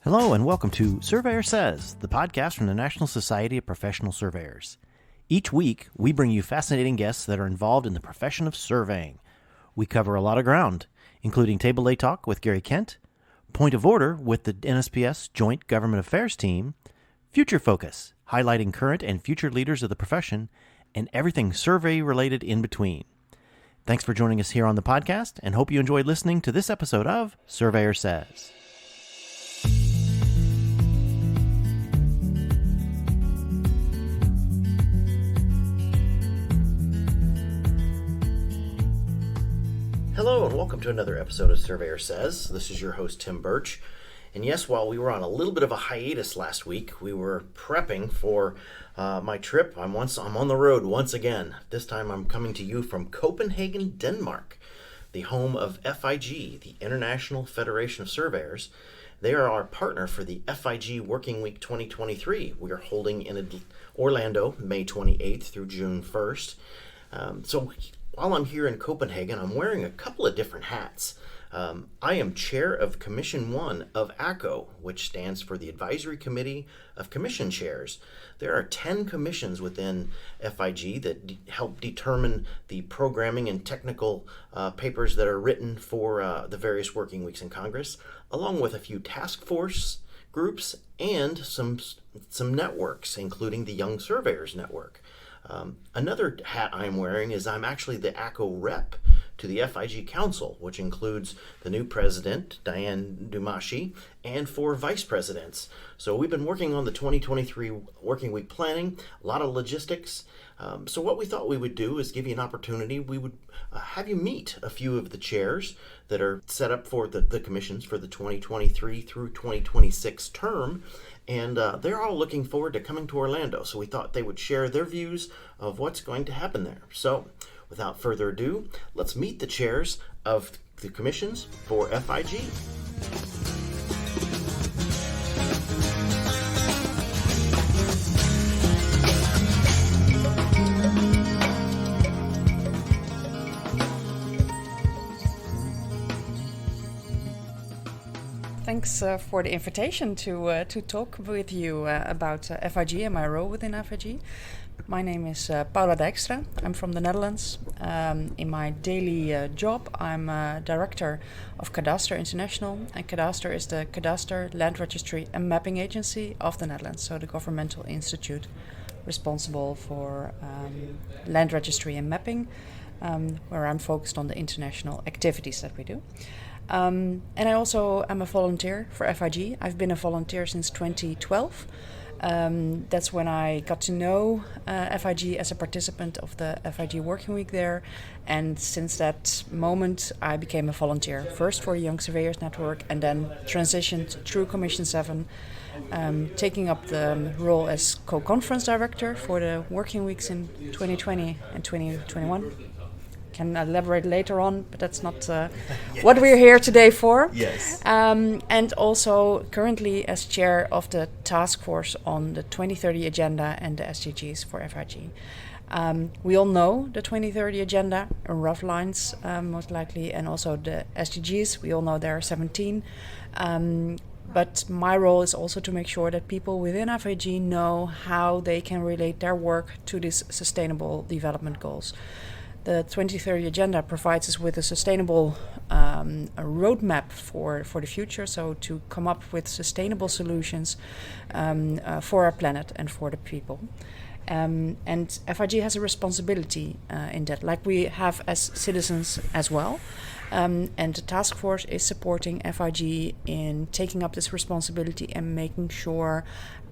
Hello and welcome to Surveyor Says, the podcast from the National Society of Professional Surveyors. Each week, we bring you fascinating guests that are involved in the profession of surveying. We cover a lot of ground, including Table A Talk with Gary Kent, Point of Order with the NSPS Joint Government Affairs Team, Future Focus, highlighting current and future leaders of the profession, and everything survey-related in between. Thanks for joining us here on the podcast, and hope you enjoyed listening to this episode of Surveyor Says. Hello and welcome to another episode of Surveyor Says. This is your host, Tim Burch. And yes, while we were on a little bit of a hiatus last week, we were prepping for my trip. I'm on the road once again. This time I'm coming to you from Copenhagen, Denmark, the home of FIG, the International Federation of Surveyors. They are our partner for the FIG Working Week 2023. We are holding in Orlando, May 28th through June 1st. While I'm here in Copenhagen, I'm wearing a couple of different hats. I am chair of Commission 1 of ACCO, which stands for the Advisory Committee of Commission Chairs. There are 10 commissions within FIG that help determine the programming and technical papers that are written for the various working weeks in Congress, along with a few task force groups and some networks, including the Young Surveyors Network. Another hat I'm wearing is I'm actually the ACCO rep to the FIG Council, which includes the new president, Diane Dumashi, and 4 vice presidents. So we've been working on the 2023 Working Week planning, a lot of logistics. So what we thought we would do is give you an opportunity. We would have you meet a few of the chairs that are set up for the commissions for the 2023 through 2026 term. And they're all looking forward to coming to Orlando. So we thought they would share their views of what's going to happen there. So without further ado, let's meet the chairs of the commissions for FIG. Thanks for the invitation to talk with you about FIG and my role within FIG. My name is Paula Dijkstra. I'm from the Netherlands. In my daily job, I'm director of Cadastre International, and Cadastre is the Cadastre Land Registry and Mapping Agency of the Netherlands, so the governmental institute responsible for land registry and mapping, where I'm focused on the international activities that we do. And I also am a volunteer for FIG. I've been a volunteer since 2012. That's when I got to know FIG as a participant of the FIG Working Week there. And since that moment, I became a volunteer, first for Young Surveyors Network and then transitioned through Commission 7, taking up the role as co-conference director for the Working Weeks in 2020 and 2021. Can elaborate later on, but that's not what we're here today for. Yes. And also currently as chair of the task force on the 2030 agenda and the SDGs for FIG. We all know the 2030 agenda in rough lines, most likely, and also the SDGs. We all know there are 17. But my role is also to make sure that people within FIG know how they can relate their work to these sustainable development goals. The 2030 agenda provides us with a sustainable a roadmap for the future, so to come up with sustainable solutions for our planet and for the people. And FIG has a responsibility in that, like we have as citizens as well. And the task force is supporting FIG in taking up this responsibility and making sure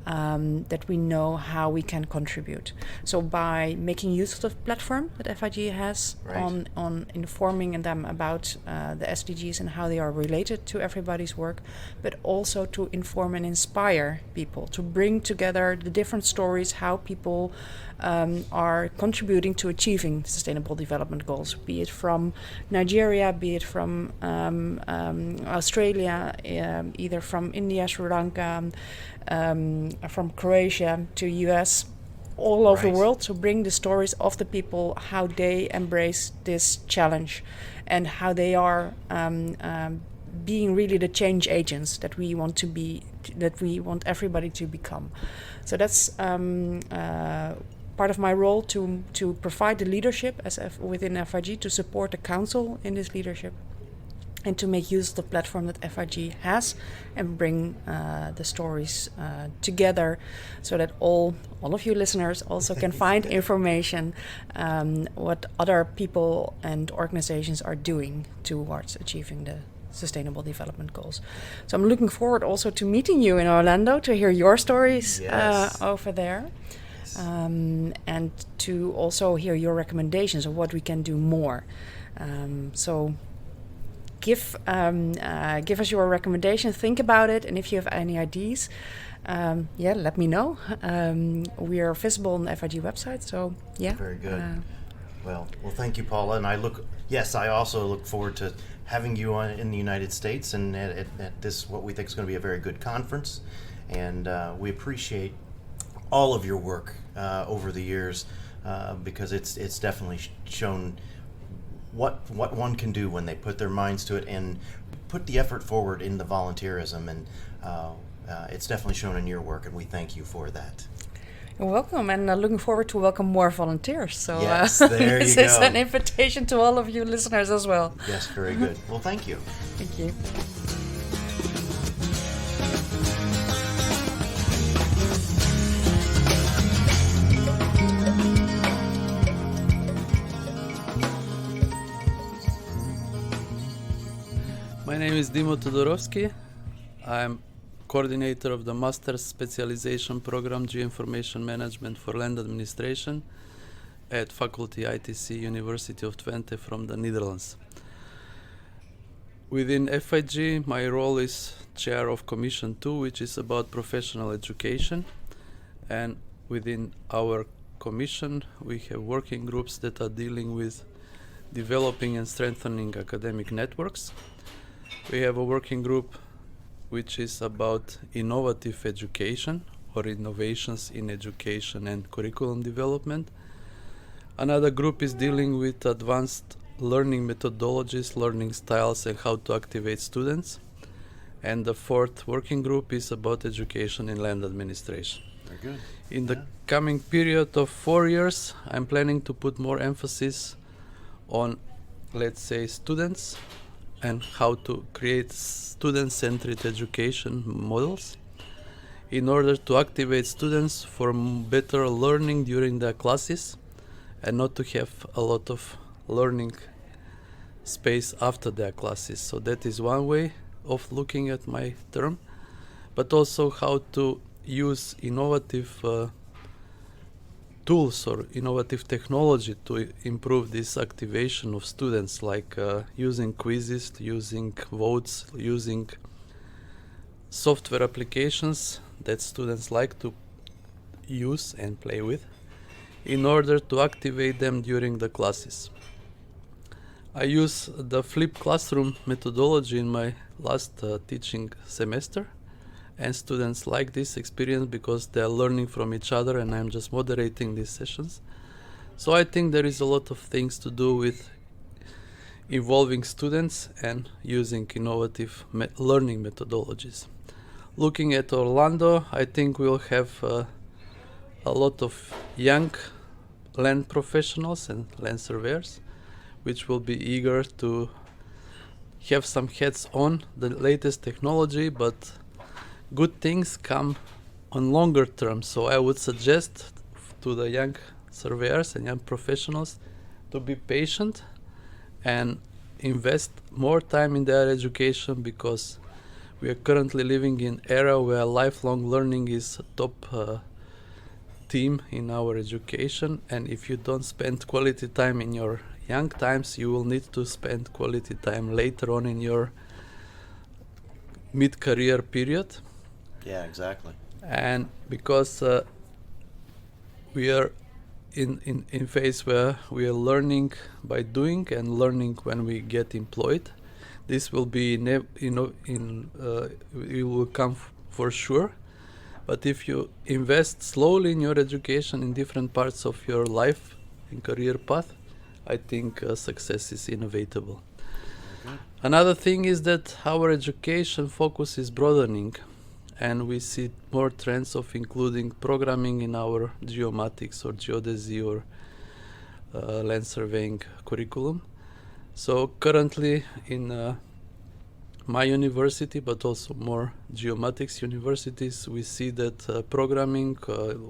that we know how we can contribute. So by making use of the platform that FIG has, right, on informing them about the SDGs and how they are related to everybody's work, but also to inform and inspire people, to bring together the different stories, how people are contributing to achieving sustainable development goals, be it from Nigeria, be it from Australia, either from India, Sri Lanka, from Croatia to US, all over the world, to bring the stories of the people, how they embrace this challenge and how they are being really the change agents that we want to be, that we want everybody to become. So that's part of my role to provide the leadership within FIG, to support the council in this leadership, and to make use of the platform that FIG has and bring the stories together so that all of you listeners also can find information what other people and organizations are doing towards achieving the Sustainable Development Goals. So I'm looking forward also to meeting you in Orlando, to hear your stories over there. And to also hear your recommendations of what we can do more. So give us your recommendation, think about it, and if you have any ideas, let me know. We are visible on the FIG website, so yeah. Very good. Well, thank you, Paula, and I also look forward to having you in the United States and at this, what we think is going to be a very good conference, and we appreciate all of your work over the years because it's definitely shown what one can do when they put their minds to it and put the effort forward in the volunteerism, and it's definitely shown in your work, and we thank you for that. You're welcome, and looking forward to welcome more volunteers. So yes, there you this go. is an invitation to all of you listeners as well. Yes, very good. Well, thank you. Thank you. My name is Dimo Todorovsky. I'm coordinator of the Master's Specialization Program Geoinformation Management for Land Administration at Faculty ITC University of Twente from the Netherlands. Within FIG, my role is chair of Commission 2, which is about professional education. And within our commission, we have working groups that are dealing with developing and strengthening academic networks. We have a working group which is about innovative education or innovations in education and curriculum development. Another group is dealing with advanced learning methodologies, learning styles, and how to activate students. And the fourth working group is about education in land administration. Very good. In the coming period of 4 years, I'm planning to put more emphasis on, let's say, students and how to create student-centered education models in order to activate students for better learning during their classes and not to have a lot of learning space after their classes. So that is one way of looking at my term, but also how to use innovative tools or innovative technology to improve this activation of students, like using quizzes, using votes, using software applications that students like to use and play with in order to activate them during the classes. I use the flipped classroom methodology in my last teaching semester, and students like this experience because they are learning from each other and I'm just moderating these sessions. So I think there is a lot of things to do with involving students and using innovative learning methodologies. Looking at Orlando, I think we'll have a lot of young land professionals and land surveyors which will be eager to have some heads on the latest technology, but good things come on longer term. So I would suggest to the young surveyors and young professionals to be patient and invest more time in their education, because we are currently living in an era where lifelong learning is a top theme in our education, and if you don't spend quality time in your young times, you will need to spend quality time later on in your mid-career period. Yeah, exactly. And because we are in phase where we are learning by doing and learning when we get employed, this will be it will come for sure. But if you invest slowly in your education in different parts of your life and career path, I think success is inevitable. Good. Another thing is that our education focus is broadening, and we see more trends of including programming in our geomatics or geodesy or land surveying curriculum. So currently in my university, but also more geomatics universities, we see that programming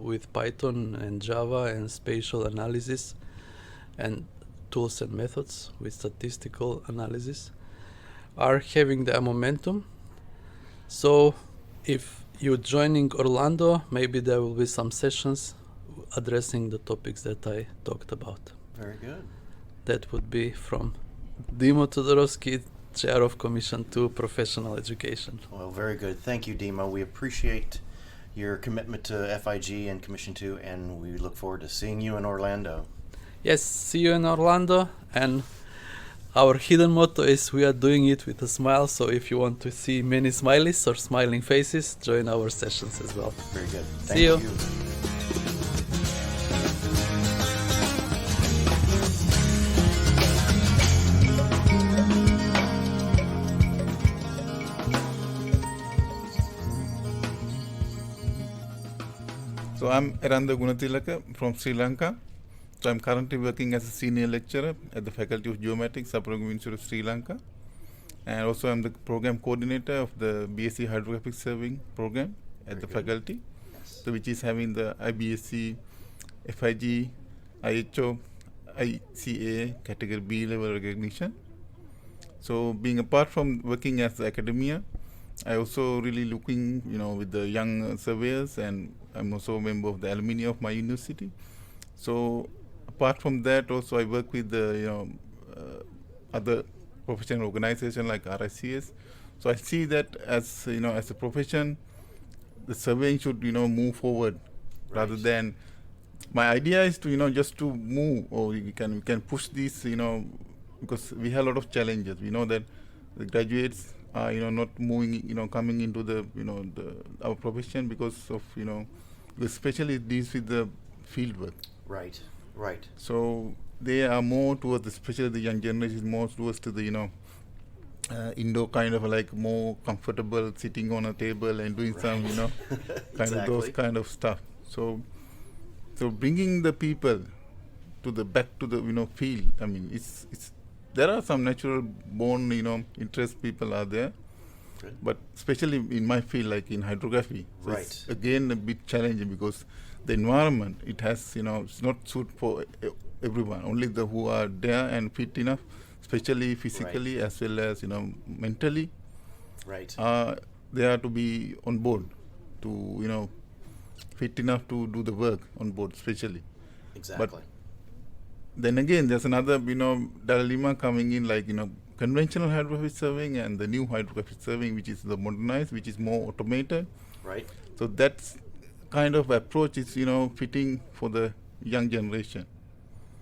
with Python and Java and spatial analysis and tools and methods with statistical analysis are having their momentum. So if you're joining Orlando, maybe there will be some sessions addressing the topics that I talked about. Very good. That would be from Dimo Todorovsky, Chair of Commission 2, Professional Education. Well, very good. Thank you, Dima. We appreciate your commitment to FIG and Commission 2, and we look forward to seeing you in Orlando. Yes, see you in Orlando. And our hidden motto is we are doing it with a smile. So if you want to see many smileys or smiling faces, join our sessions as well. Very good. See you. So I'm Eranda Gunatilaka from Sri Lanka. So I'm currently working as a senior lecturer at the Faculty of Geomatics, Saparanga University of Sri Lanka. And also I'm the program coordinator of the BSc Hydrographic Surveying program at the faculty. So which is having the IBSc, FIG, IHO, ICA category B level recognition. So being apart from working as academia, I also really looking, with the young surveyors, and I'm also a member of the alumni of my university. So apart from that, also I work with the, other professional organizations like RICS. So I see that as, as a profession, the surveying should, move forward rather than. My idea is to, just to move, or we can push this, because we have a lot of challenges. We know that the graduates are, not moving, coming into the, our profession because of, especially these with the field work. Right. So they are more towards, especially the young generation, is more towards to the, indoor kind of like more comfortable sitting on a table and doing some, kind of those kind of stuff. So bringing the people to the back to the field. I mean, it's there are some natural born interest people are there, Good. but especially in my field, like in hydrography, so Right. it's again a bit challenging because the environment it has it's not suit for everyone. Only the who are there and fit enough, especially physically as well as mentally, Right. they are to be on board to fit enough to do the work on board, especially. Exactly. Then again, there's another dilemma coming in, like conventional hydrographic surveying and the new hydrographic surveying, which is the modernized, which is more automated. Right. So that's kind of approach is fitting for the young generation.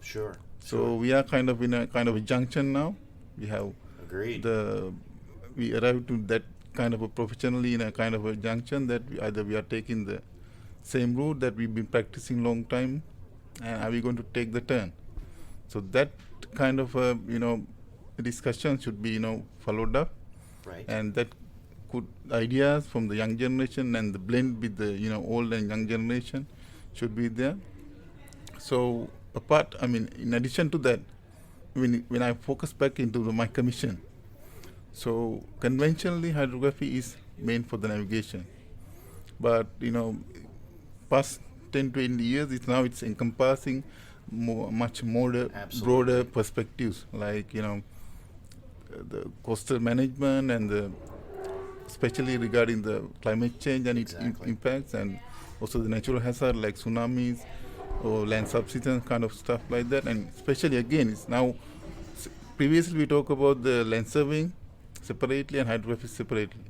Sure. So we are kind of in a kind of a junction now. We have Agreed. we arrived to that kind of a professionally in a kind of a junction that either we are taking the same route that we've been practicing long time, and are we going to take the turn? So that kind of discussion should be followed up, Right. and that could ideas from the young generation and the blend with the old and young generation should be there. So in addition to that, when I focus back into my commission, so conventionally hydrography is meant for the navigation, but past 10-20 years, it's encompassing much more Absolutely. broader perspectives, like the coastal management and especially regarding the climate change and its Exactly. impacts, and also the natural hazard like tsunamis or land subsidence kind of stuff like that. And especially again, it's now previously we talk about the land surveying separately and hydrography separately.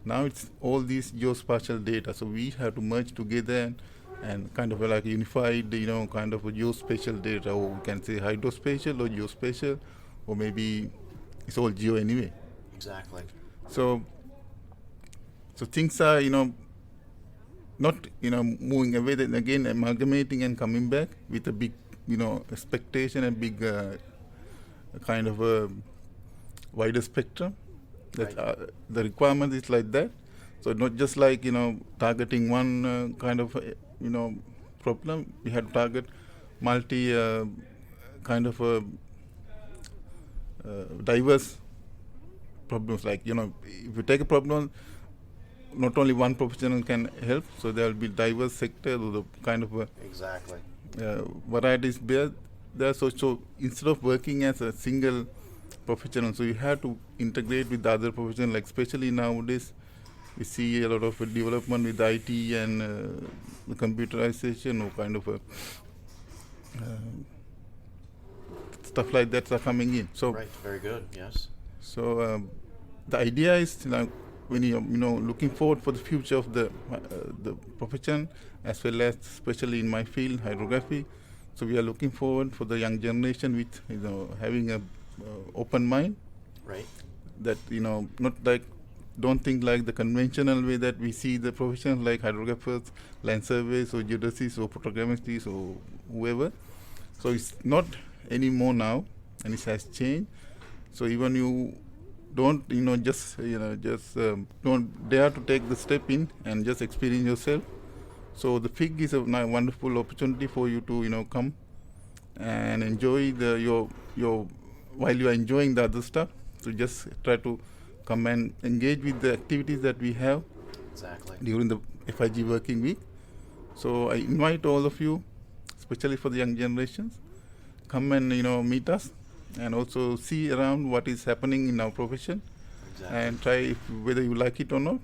Now it's all these geospatial data, so we have to merge together and kind of like unified, kind of a geospatial data, or we can say hydrospatial or geospatial, or maybe it's all geo anyway. Exactly. So things are, not, moving away, then again amalgamating and coming back with a big, expectation and big kind of a wider spectrum. That Right. the requirement is like that. So not just like targeting one kind of problem. We have to target multi kind of diverse problems. Like if you take a problem, not only one professional can help. So there will be diverse sectors or the kind of Exactly. varieties there. So instead of working as a single professional, so you have to integrate with the other professionals. Like especially nowadays, we see a lot of development with IT and the computerization or kind of stuff like that are coming in. So Right. Very good. Yes. so the idea is when you looking forward for the future of the profession, as well as especially in my field, hydrography. So we are looking forward for the young generation with having a open mind. Right. That not like don't think like the conventional way that we see the professions like hydrographers, land surveys, or geodesists, or photogrammetrists, or whoever. So it's not anymore now, and it has changed. So even you don't just don't dare to take the step in and just experience yourself. So the FIG is a wonderful opportunity for you to come and enjoy your while you are enjoying the other stuff. So just try to come and engage with the activities that we have Exactly. during the FIG working week. So I invite all of you, especially for the young generations, come and meet us and also see around what is happening in our profession Exactly. and try whether you like it or not.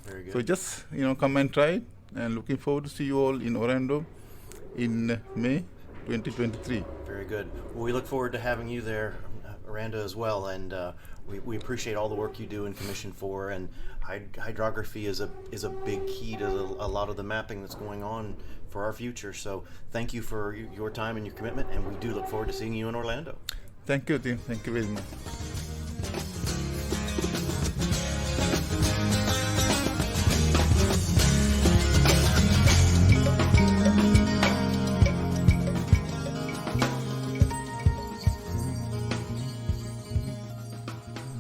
Very good. So just come and try it, and looking forward to see you all in Orlando in May 2023. Very good. Well, we look forward to having you there, Aranda, as well, and we appreciate all the work you do in Commission 4, and hydrography is a big key to a lot of the mapping that's going on for our future. So thank you for your time and your commitment, and we do look forward to seeing you in Orlando. Thank you, Tim. Thank you very much.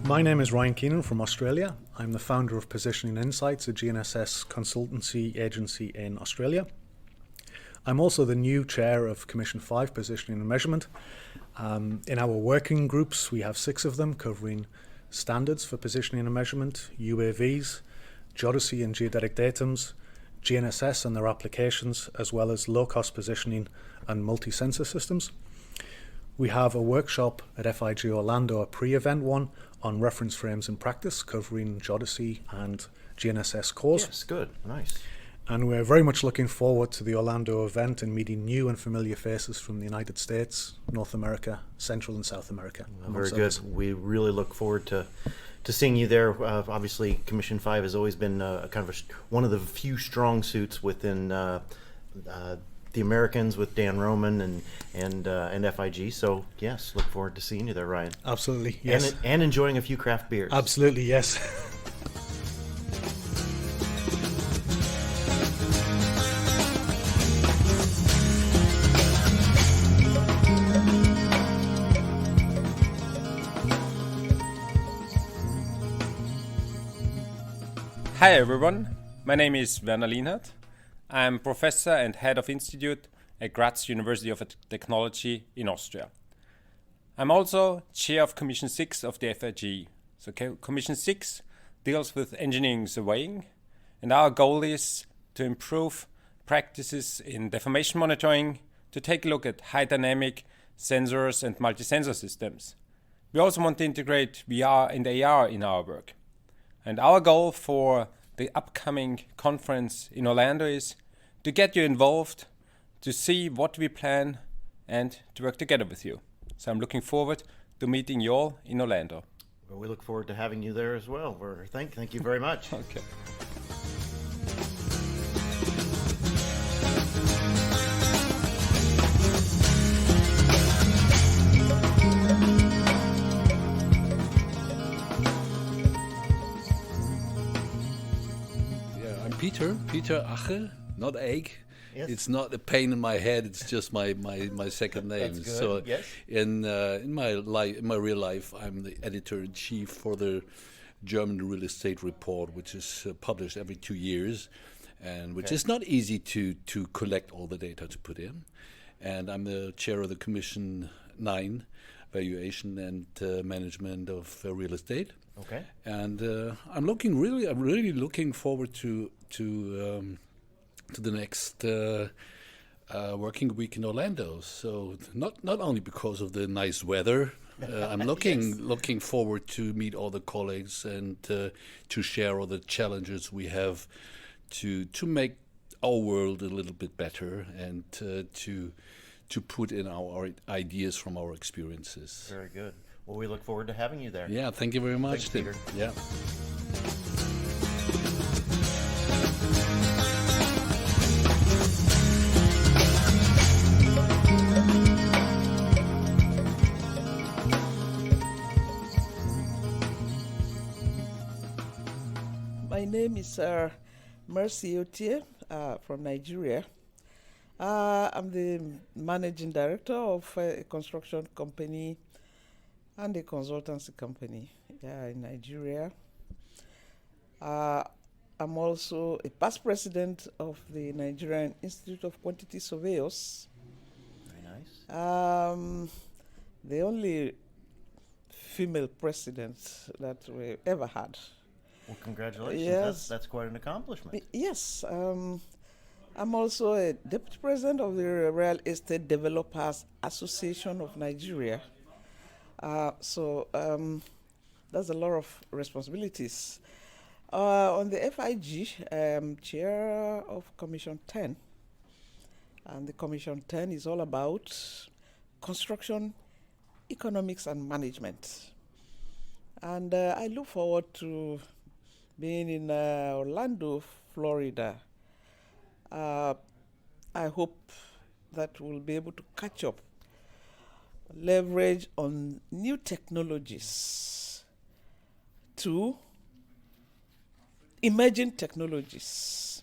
My name is Ryan Keenan from Australia. I'm the founder of Positioning Insights, a GNSS consultancy agency in Australia. I'm also the new chair of Commission 5 Positioning and Measurement. In our working groups, we have 6 of them covering standards for positioning and measurement, UAVs, geodesy and geodetic datums, GNSS and their applications, as well as low-cost positioning and multi-sensor systems. We have a workshop at FIG Orlando, a pre-event one, on reference frames in practice, covering geodesy and GNSS cores. Yes, good. Nice. And we're very much looking forward to the Orlando event and meeting new and familiar faces from the United States, North America, Central and South America. Very amongst good. others. We really look forward to seeing you there. Obviously, Commission 5 has always been one of the few strong suits within the Americans with Dan Roman and FIG. So yes, look forward to seeing you there, Ryan. Absolutely, yes. And enjoying a few craft beers. Absolutely, yes. Hi everyone, my name is Werner Lienhardt. I'm professor and head of institute at Graz University of Technology in Austria. I'm also chair of Commission 6 of the FIG. So Commission 6 deals with engineering surveying, and our goal is to improve practices in deformation monitoring, to take a look at high dynamic sensors and multi-sensor systems. We also want to integrate VR and AR in our work. And our goal for the upcoming conference in Orlando is to get you involved, to see what we plan, and to work together with you. So I'm looking forward to meeting you all in Orlando. Well, we look forward to having you there as well. Thank you very much. Okay. I'm Peter Acher, not Eek. Yes. It's not a pain in my head. It's just my second name. That's good. So Yes. in my life, in my real life, I'm the editor-in-chief for the German Real Estate Report, which is published every 2 years, and which is not easy to collect all the data to put in. And I'm the chair of the Commission 9, Valuation and Management of Real Estate. Okay. And I'm really looking forward to the next working week in Orlando. So not only because of the nice weather, I'm looking forward to meet all the colleagues and to share all the challenges we have to make our world a little bit better and to put in our ideas from our experiences. Very good. Well, we look forward to having you there. Yeah, thank you very much, Thanks, Tim. Peter. Yeah. My name is Mercy Otie from Nigeria. I'm the managing director of a construction company and a consultancy company in Nigeria. I'm also a past president of the Nigerian Institute of Quantity Surveyors. Very nice. The only female president that we ever had. Well, congratulations. Yes. That's quite an accomplishment. Yes. I'm also a deputy president of the Real Estate Developers Association of Nigeria. So that's a lot of responsibilities. On the FIG, I'm chair of Commission 10. And the Commission 10 is all about construction, economics, and management. And I look forward to being in Orlando, Florida. I hope that we'll be able to catch up, leverage on new technologies to emerging technologies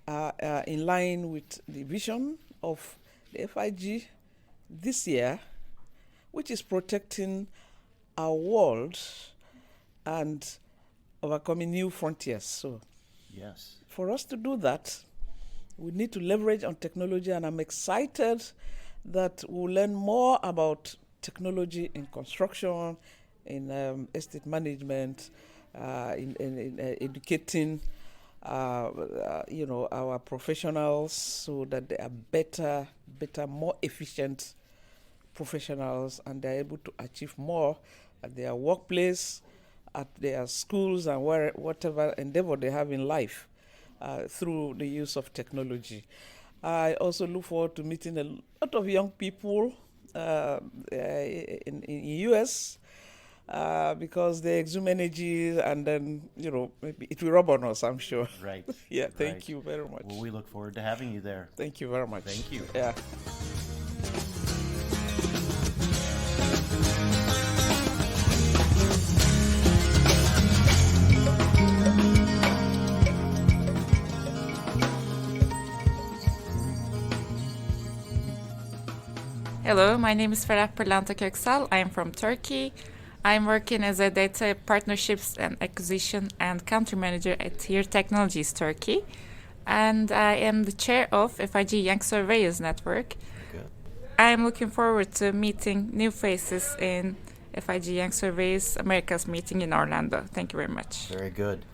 in line with the vision of the FIG this year, which is protecting our world and overcoming new frontiers. So Yes. for us to do that, we need to leverage on technology, and I'm excited that we'll learn more about technology in construction, in estate management, in educating our professionals so that they are better, more efficient professionals, and they're able to achieve more at their workplace, at their schools, and whatever endeavor they have in life through the use of technology. I also look forward to meeting a lot of young people in US because they exude energy, and then, maybe it will rub on us, I'm sure. Right. Yeah, thank Right. you very much. Well, we look forward to having you there. Thank you very much. Thank you. Yeah. Hello, my name is Ferhat Pırlanta Köksal. I am from Turkey. I'm working as a data partnerships and acquisition and country manager at Here Technologies Turkey. And I am the chair of FIG Young Surveyors Network. Good. I am looking forward to meeting new faces in FIG Young Surveyors Americas meeting in Orlando. Thank you very much. Very good.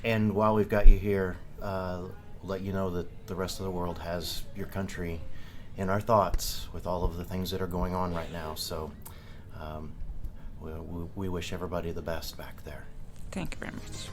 And while we've got you here, we'll let you know that the rest of the world has your country in our thoughts with all of the things that are going on right now. So we wish everybody the best back there. Thank you very much.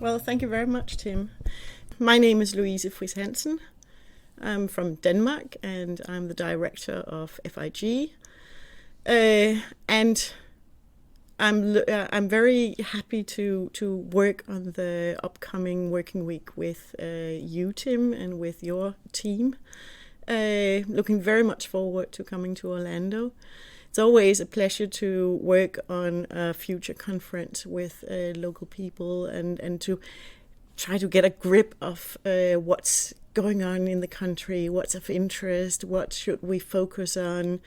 Well, thank you very much, Tim. My name is Louise Friis Hansen. I'm from Denmark, and I'm the director of FIG. And I'm very happy to work on the upcoming working week with you, Tim, and with your team. Looking very much forward to coming to Orlando. It's always a pleasure to work on a future conference with local people and to try to get a grip of what's going on in the country, what's of interest, what should we focus on,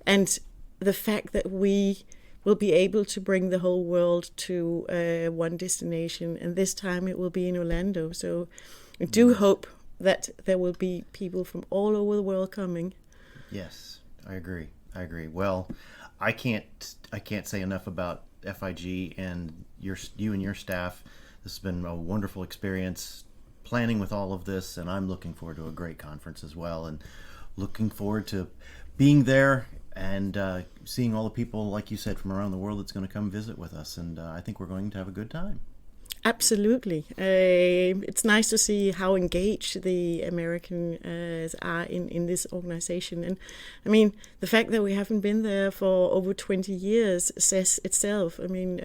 and the fact that we will be able to bring the whole world to one destination, and this time it will be in Orlando. So I do hope that there will be people from all over the world coming. Yes, I agree. Well, I can't say enough about FIG and you and your staff. This has been a wonderful experience planning with all of this, and I'm looking forward to a great conference as well, and looking forward to being there and seeing all the people, like you said, from around the world that's going to come visit with us, and I think we're going to have a good time. Absolutely. It's nice to see how engaged the Americans are in this organization. And I mean, the fact that we haven't been there for over 20 years says itself. I mean,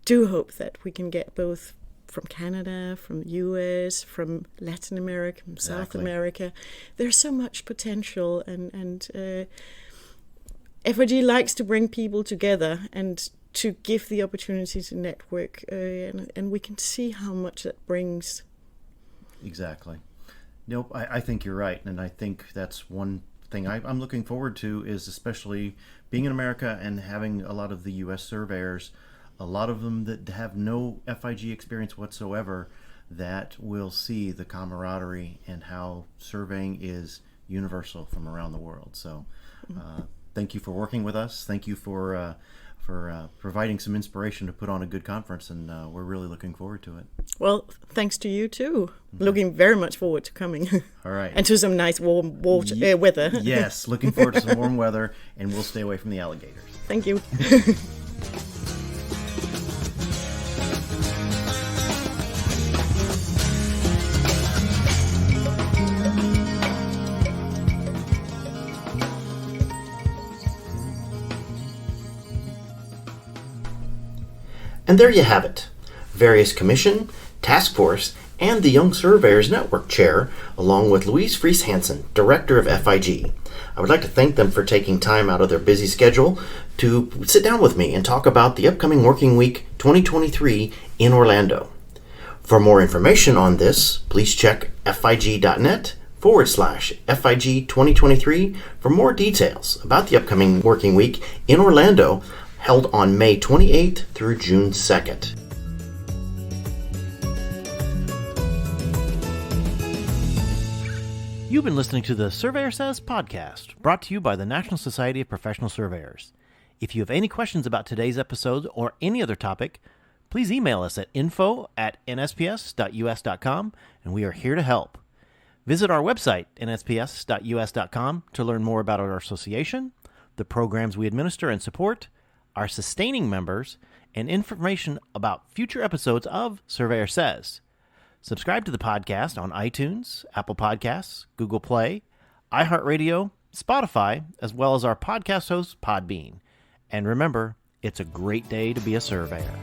do hope that we can get both from Canada, from the US, from Latin America, from South America. There's so much potential, and FIG likes to bring people together and to give the opportunity to network, and we can see how much that brings. Exactly. Nope, I think you're right, and I think that's one thing I'm looking forward to, is especially being in America and having a lot of the U.S. surveyors, a lot of them that have no FIG experience whatsoever, that will see the camaraderie and how surveying is universal from around the world. So thank you for working with us. Thank you for providing some inspiration to put on a good conference, and we're really looking forward to it. Well, thanks to you too. Looking very much forward to coming. All right. And to some nice warm weather. Yes, looking forward to some warm weather, and we'll stay away from the alligators. Thank you. And there you have it. Various commission, task force, and the Young Surveyors Network Chair, along with Louise Fries Hansen, Director of FIG. I would like to thank them for taking time out of their busy schedule to sit down with me and talk about the upcoming Working Week 2023 in Orlando. For more information on this, please check fig.net/FIG 2023 for more details about the upcoming Working Week in Orlando, held on May 28th through June 2nd. You've been listening to the Surveyor Says podcast, brought to you by the National Society of Professional Surveyors. If you have any questions about today's episode or any other topic, please email us at info@nsps.us.com, and we are here to help. Visit our website, nsps.us.com, to learn more about our association, the programs we administer and support, our sustaining members, and information about future episodes of Surveyor Says. Subscribe to the podcast on iTunes, Apple Podcasts, Google Play, iHeartRadio, Spotify, as well as our podcast host, Podbean. And remember, it's a great day to be a surveyor.